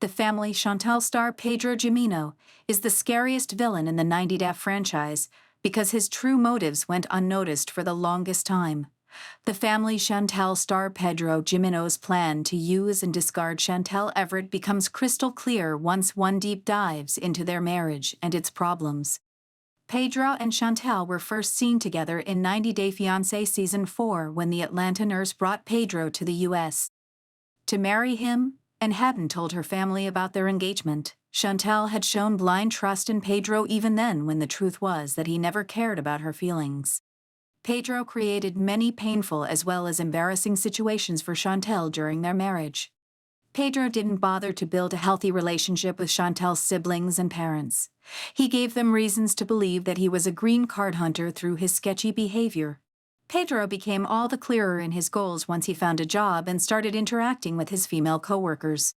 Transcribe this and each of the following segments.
The family Chantel star Pedro Jimeno is the scariest villain in the 90 Day franchise because his true motives went unnoticed for the longest time. The family Chantel star Pedro Jimeno's plan to use and discard Chantel Everett becomes crystal clear once one deep dives into their marriage and its problems. Pedro and Chantel were first seen together in 90 Day Fiance Season 4 when the Atlanta nurse brought Pedro to the U.S. to marry him and hadn't told her family about their engagement. Chantel had shown blind trust in Pedro even then, when the truth was that he never cared about her feelings. Pedro created many painful as well as embarrassing situations for Chantel during their marriage. Pedro didn't bother to build a healthy relationship with Chantel's siblings and parents. He gave them reasons to believe that he was a green card hunter through his sketchy behavior. Pedro became all the clearer in his goals once he found a job and started interacting with his female coworkers.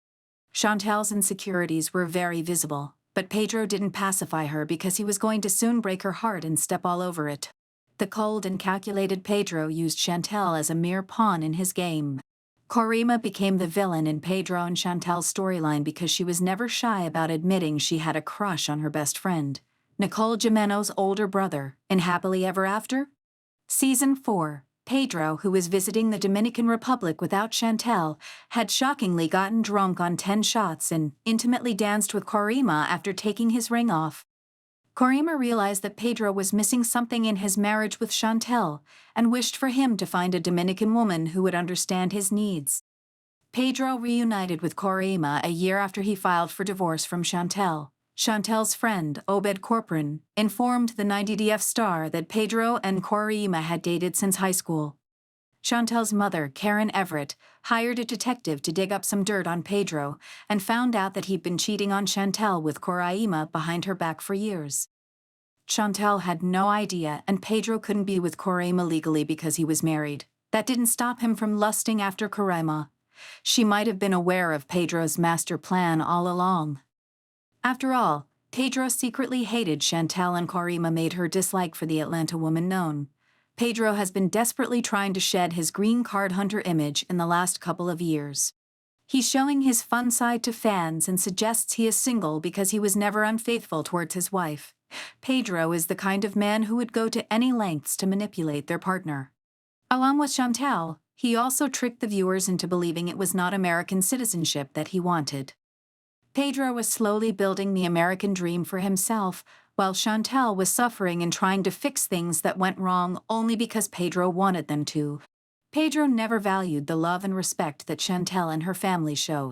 Chantel's insecurities were very visible, but Pedro didn't pacify her because he was going to soon break her heart and step all over it. The cold and calculated Pedro used Chantel as a mere pawn in his game. Corima became the villain in Pedro and Chantel's storyline because she was never shy about admitting she had a crush on her best friend, Nicole Jimeno's older brother, in Happily Ever After. Season 4, Pedro, who was visiting the Dominican Republic without Chantel, had shockingly gotten drunk on 10 shots and intimately danced with Corima after taking his ring off. Corima realized that Pedro was missing something in his marriage with Chantel and wished for him to find a Dominican woman who would understand his needs. Pedro reunited with Corima a year after he filed for divorce from Chantel. Chantel's friend, Obed Corcoran, informed the 90DF star that Pedro and Corima had dated since high school. Chantel's mother, Karen Everett, hired a detective to dig up some dirt on Pedro and found out that he'd been cheating on Chantel with Corima behind her back for years. Chantel had no idea, and Pedro couldn't be with Corima legally because he was married. That didn't stop him from lusting after Corima. She might have been aware of Pedro's master plan all along. After all, Pedro secretly hated Chantel, and Corima made her dislike for the Atlanta woman known. Pedro has been desperately trying to shed his green card hunter image in the last couple of years. He's showing his fun side to fans and suggests he is single because he was never unfaithful towards his wife. Pedro is the kind of man who would go to any lengths to manipulate their partner. Along with Chantel, he also tricked the viewers into believing it was not American citizenship that he wanted. Pedro was slowly building the American dream for himself, while Chantel was suffering and trying to fix things that went wrong only because Pedro wanted them to. Pedro never valued the love and respect that Chantel and her family show.